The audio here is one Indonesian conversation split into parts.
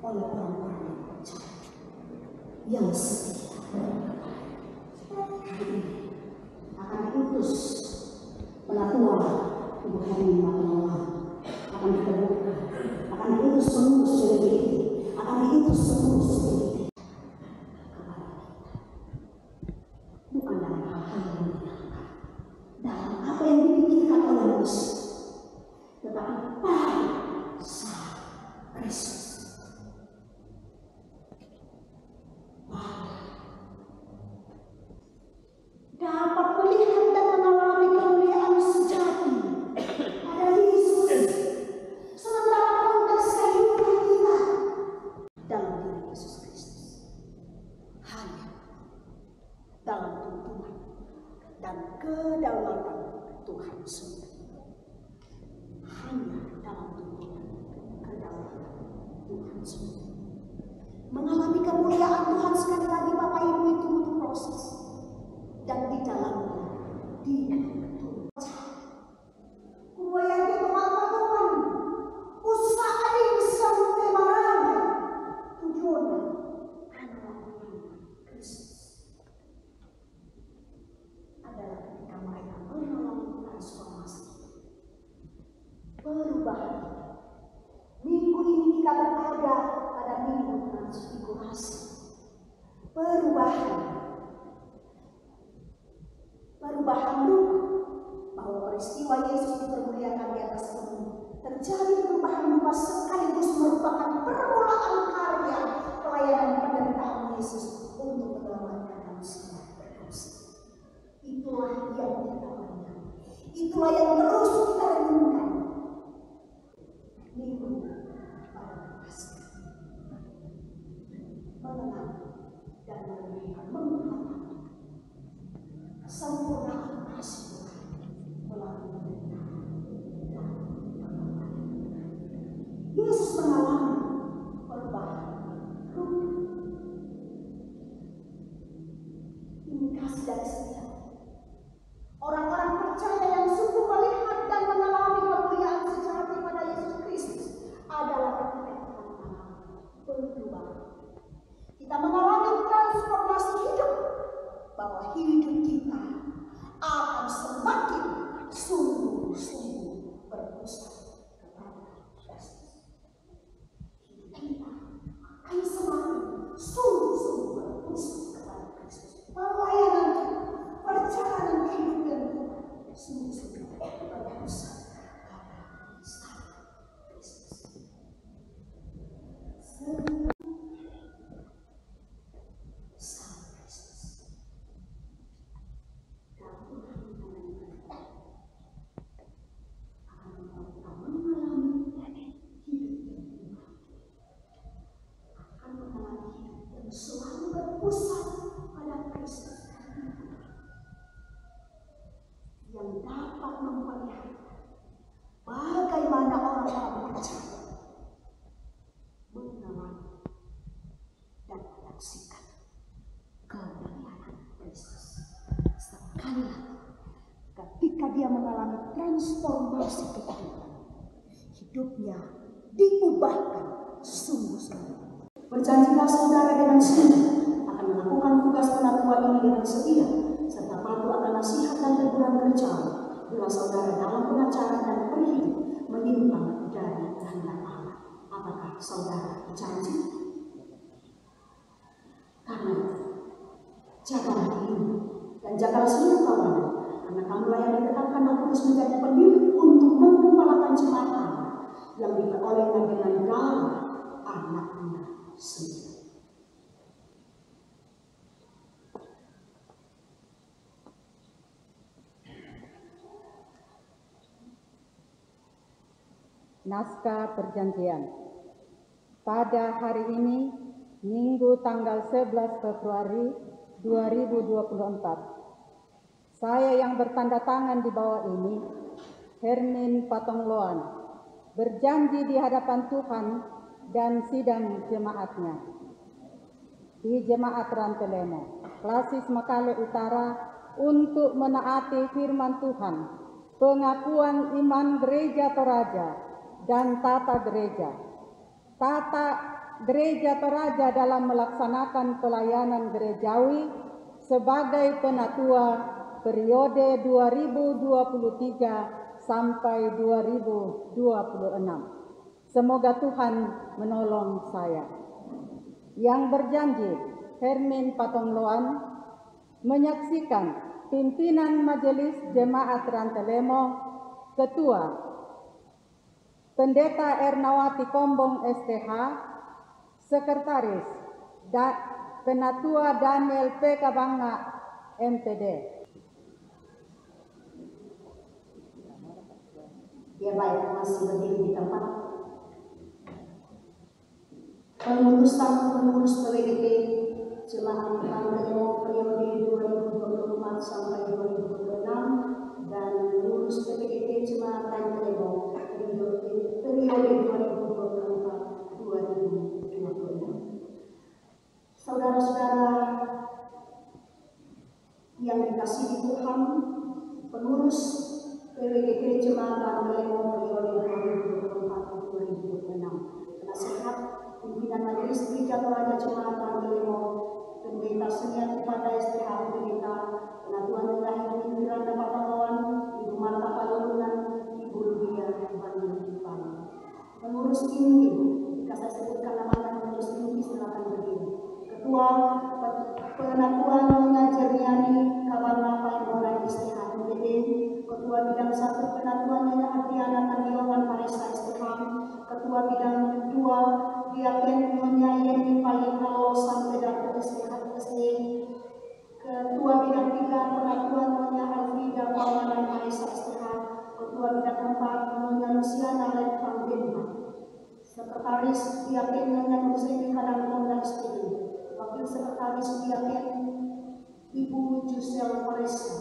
oleh orang-orang yang percaya, yang setia. Hari ini akan diutus pelatua tubuh hari Maulana, akan ditemukan, akan diutus seluruh selebriti, akan diutus seluruh selebriti kepada kita. Bukan dalam hal-hal yang menyenangkan, dalam apa yang dipikirkan oleh manusia, tetapi pada saat Kristus. Dapat melihat dan mengalami kemuliaan sejati pada Yesus, sementara konteks kehidupan kita dalam diri Yesus Kristus hanya dalam tuntunan dan kedaulatan Tuhan sendiri. Hanya dalam tuntunan kedaulatan Tuhan sendiri. Mengalami kemuliaan Tuhan sekali lagi Bapak Ibu itu butuh proses. Dan di dalamnya dia betul. Kuaya di Tuhan, usaha ini sampai marah. Tujuannya adalah Kristus. Adalah ketika mereka mengalami transformasi, perubahan. Minggu ini kita berada pada minggu transfigurasi, perubahan luka, bahwa peristiwa Yesus dipermuliakan di atas bumi. Terjadi perubahan luka sekaligus merupakan permulaan karya pelayanan penderitaan Yesus untuk menyelamatkan manusia berdosa. Itulah yang kita lakukan. Itulah yang terus kita renungkan. Minggu pada Paskah, mengenal dan menghadapi sempurnaan kasih melalui penderitaan. Yesus mengalami perubahan luka. Ini kasih dari setiap orang-orang percaya yang sungguh melihat dan mengalami kemuliaan sejati pada Yesus Kristus adalah ketika kita mengalami perubahan. Kita mengalami transformasi hidup, bahwa hidup kita akan semakin sungguh-sungguh berpusat kepada Kristus. Hidup kita akan semakin sungguh-sungguh berpusat kepada Kristus. Pelayanan kita, perjalanan kehidupan kita sungguh-sungguh berpusat kepada Kristus. Selalu berpusat pada Kristus yang dapat memperlihatkan bagaimana orang-orang percaya mengalami dan menyaksikan kemuliaan Kristus. Sekali lagi, ketika dia mengalami transformasi kehidupan, hidupnya diubahkan sungguh-sungguh. Berjanjilah saudara dengan sungguh akan melakukan tugas penatuan ini dengan setia, serta patuh akan nasihat dan teguran kerjaan bila saudara dalam pengacara dan berhidup menyimpang dari kehendak Allah. Apakah saudara berjanji? Karena jagalah dirimu dan jagalah seluruh kawan, karena kamulah yang ditetapkan dan kudus menjadi pemimpin untuk menggembalakan jemaat Allah yang diperolehkan dengan darah anaknya sendiri. Naskah Perjanjian. Pada hari ini, Minggu tanggal 11 Februari 2024, saya yang bertanda tangan di bawah ini, Hermin Patongloan, berjanji di hadapan Tuhan dan sidang jemaatnya di Jemaat Rantelemo, Klasis Makale Utara, untuk menaati firman Tuhan, pengakuan iman Gereja Toraja dan tata gereja, tata Gereja Toraja dalam melaksanakan pelayanan gerejawi sebagai penatua periode 2023 sampai 2026. Semoga Tuhan menolong saya. Yang berjanji, Hermin Patongloan, menyaksikan pimpinan Majelis Jemaat Rantelemo, Ketua Pendeta Ernawati Kombong STH, Sekretaris Penatua Daniel P. Kabanga MPD. Ya baik, masih berdiri di tempat. Pengurus PWGP Jemaat Rantelemo periode 2024 sampai 2026 dan pengurus PWGP Jemaat Rantelemo periode 2024-2026. Saudara-saudara yang dikasihi Tuhan, pengurus PWGP Jemaat Rantelemo periode 2024-2026, penasihat pimpinan Majelis Gereja Toraja Jemaat Rantelemo, Pendeta Senior pada STH Pendeta Penatua Nyonya Hermin Miranda Patongloan, Ibu Marta Palurunan, Ibu Ludia Bandung. Pengurus inti, jika saya sebutkan nama pengurus inti silakan berdiri. Ketua Penatua Nyonya Jerniani Kabanga Paimoran STH MPD, Ketua Bidang 1 Penatua Nyonya Adriana Tanioman Maresa STH, Ketua Bidang 2 Diaken Nyonya Yeni Paling Halo Sampeda STH SD, Ketua Bidang 3 Penatua Nyonya Alfrida Pamanan Maresa STH, Ketua Bidang 4 Nyonya Luciana Letpang Denma, Sekretaris Diaken Nyonya Muslim Kadangtonda SPD, Wakil Sekretaris Diaken Ibu Jusel Maresa,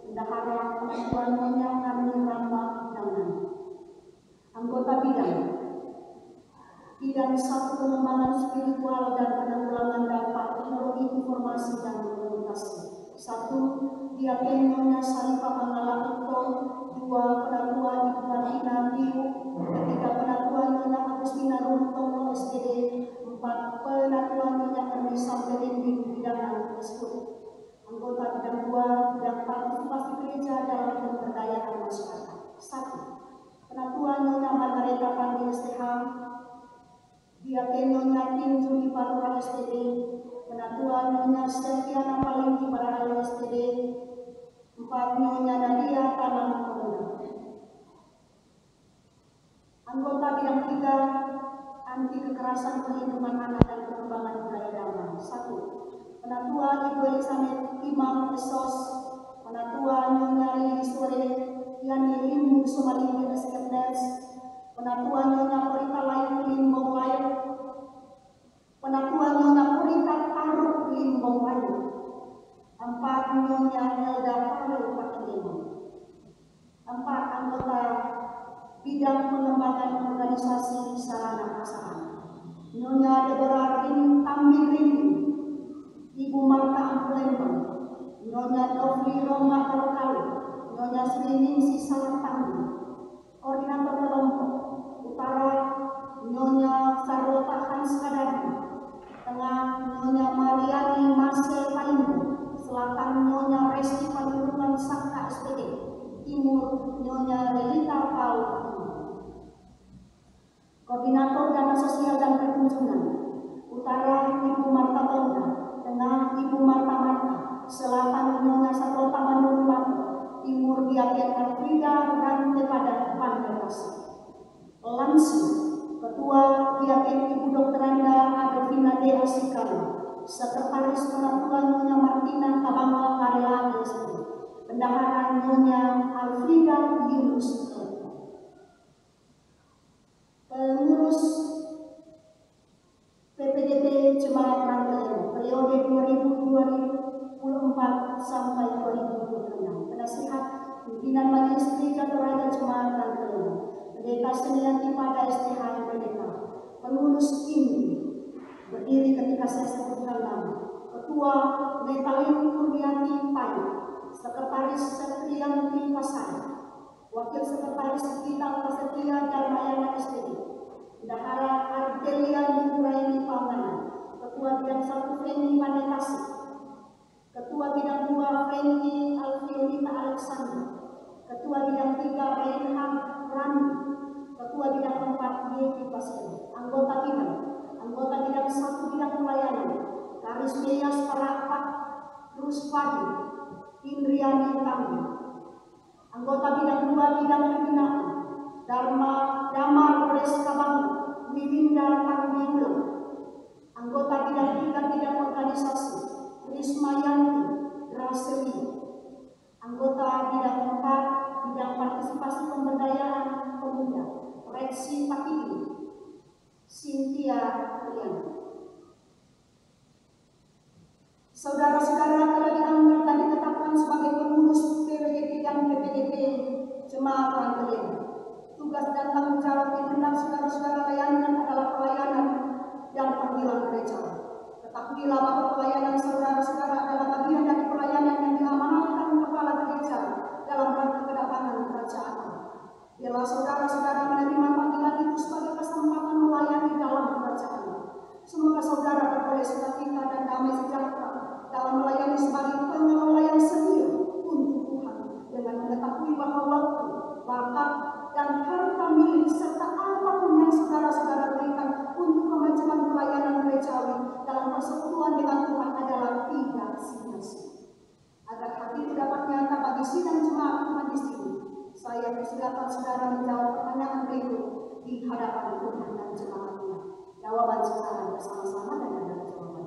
Bendahara Penatua Nyonya Karni Rama Dangan, anggota Bidang 1 Pengembangan Spiritual dan Penanggulangan Dampak Teknologi Informasi dan Komunikasi. 1. Diaken Nyonya Sarifah Mangala Ukto. 2. Penatua Ibu Martina Tiu. 3. Penatua Nyonya Agustina Runtono SDD. 4. Penatua Nyonya Erni Samberinding Bidangan Eskut. Anggota Bidang 2 Bidang Partisipasi Gereja dalam Pemberdayaan Masyarakat. 1. Penatua Nyonya Margareta Pandi STH. Diaken Nyonya Tinju di Palura STD, Penatua Nyonya Selviana Paling di Barahaya STD, 4. Nyonya Nadia Tanam Pemuda. Anggota Bidang 3 Anti Kekerasan Perlindungan Anak dan Pengembangan Budaya Damai. 1. Penatua Ibu Elizabeth Imam Esos, Penatua Nyonya Lili Sore, Yani Limbu Sumalini SKPDS, Penatua Nyonya Purita Lain Limbong Lain, Penatua Nyonya Purita Taruk Limbong Lain, 4. Nyonya Elda Palu Pakilimo. 4. Anggota Bidang Pengembangan Organisasi Sarana Prasarana, Nyonya Deborah Rin Tambi Rini, Ibu Marta Ampulembang, Nyonya Dovli Roma Kalkalu, Nyonya Srining Sisa Tambi. Koordinator kelompok Utara Nyonya Sarota Hans Kadari, Tengah Nyonya Mariani Marcel Palingu, Selatan Nyonya Resti Panurungan Saka SPD, Timur Nyonya Relita Paul. Koordinator Dana Sosial dan Perkunjungan Utara Ibu Marta Tonda, Tengah Ibu Marta Marta, Selatan Nyonya Sarota Manurungan, Timur Diaken Alfrida dan kepada Pandegasi. Lansia, Ketua Diaken Ibu Dr. Anda Adelina D. Asikala, Sekretaris Penatua Nyonya Martina Kabanga Karela SD, Bendahara Nyonya Alfrida Yunus. Pengurus PPGP Jemaat Rantelemo periode 2024 sampai 2026. Penasihat Pimpinan Majelis Gereja Toraja Jemaat Rantelemo, Pendeta Senior pada STH Pendeta, pengurus inti berdiri ketika saya sebutkan nama. Ketua Metalin Kurniati Pai, Sekretaris Setrianti Pasar, Wakil Sekretaris Vital Pasetia Darmayana SPD, Bendahara Ardelia Nuraini Arismeas Parapat Ruspadi Indriani Tanggi. Anggota bidang 2 bidang pembinaan Damar Breskabang Wiwinda Tanggiulang. Anggota bidang 3 bidang organisasi Rismayanti Graseli. Anggota bidang 4 bidang partisipasi pemberdayaan pemuda Reksi Pakili Cynthia Riana. Saudara-saudara telah diangkat dan ditetapkan sebagai pengurus PWGP dan PPGP Jemaat Rantelin. Tugas dan tanggung jawab yang hendak saudara-saudara layani adalah pelayanan dan panggilan gereja. Ketahuilah bahwa pelayanan saudara-saudara adalah bagian dari pelayanan yang diamanahkan kepala gereja dalam rangka kedatangan kerajaan Allah. Bila saudara-saudara menerima panggilan itu sebagai kesempatan melayani dalam kerajaan Allah. Semoga saudara beroleh sukacita dan damai sejahtera dalam melayani sebagai pengelola yang setia untuk Tuhan dengan mengetahui bahwa waktu, bakat, dan harta milik serta apapun yang saudara-saudara berikan untuk kemajuan pelayanan gerejawi dalam persekutuan dengan Tuhan adalah tidak sia-sia. Agar hal itu dapat nyata bagi sidang jemaat Tuhan di sini, saya persilakan saudara menjawab pertanyaan berikut di hadapan Tuhan dan jemaatnya. Jawaban secara bersama-sama dan ada jawaban.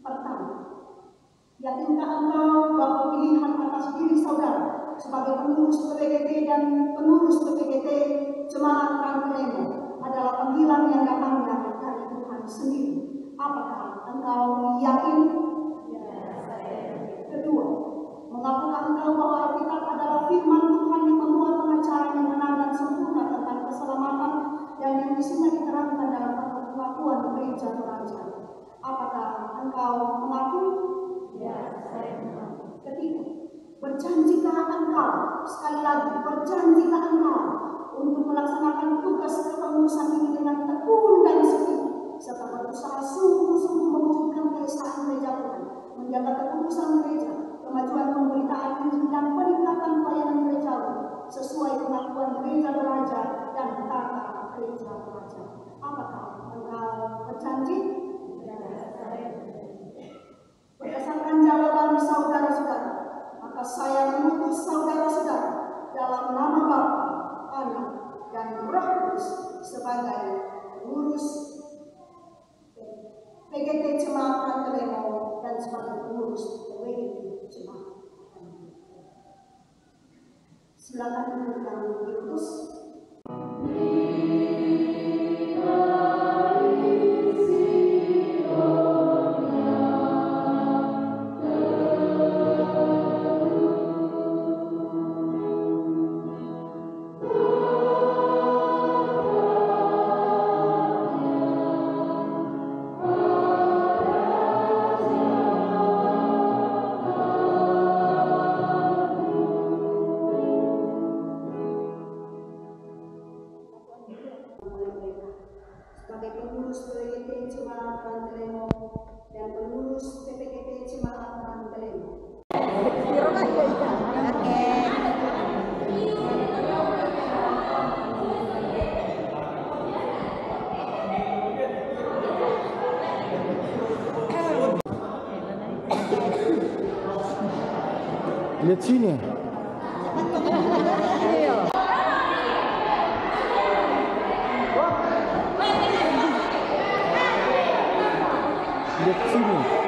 Pertama, yakinkah engkau bahwa pilihan atas diri saudara sebagai pengurus PPGP dan pengurus PPGP Jemaat Rantelemo adalah panggilan yang datangnya dari Tuhan sendiri? Apakah engkau yakin? Kedua, mengapakah engkau bahwa Alkitab adalah firman Tuhan yang membuat pengajaran yang benar dan sempurna tentang keselamatan dan yang isinya diterangkan dalam pengakuan gereja Raja? Apakah engkau mengaku? Ketiga, berjanjikah engkau, sekali lagi, berjanjikah engkau untuk melaksanakan tugas kepengurusan ini dengan tekun dan setia, serta berusaha sungguh-sungguh mewujudkan keesaan gereja Tuhan, menjaga kekudusan gereja, kemajuan pemberitaan Injil dan peningkatan pelayanan gerejawi sesuai pengakuan gereja Raja dan tata gereja Raja? Apakah engkau berjanji? Berdasarkan jawaban saudara-saudara, maka saya mengutus saudara-saudara dalam nama Bapa, Anak, dan Roh Kudus sebagai pengurus PGP Jemaat Rantelemo dan sebagai pengurus PWGP Jemaat. Silakan untuk yang diutus. Sebagai pengurus PWGP Jemaat Rantelemo dan pengurus PPGP Jemaat Rantelemo. Lihat sini. Lihat sini.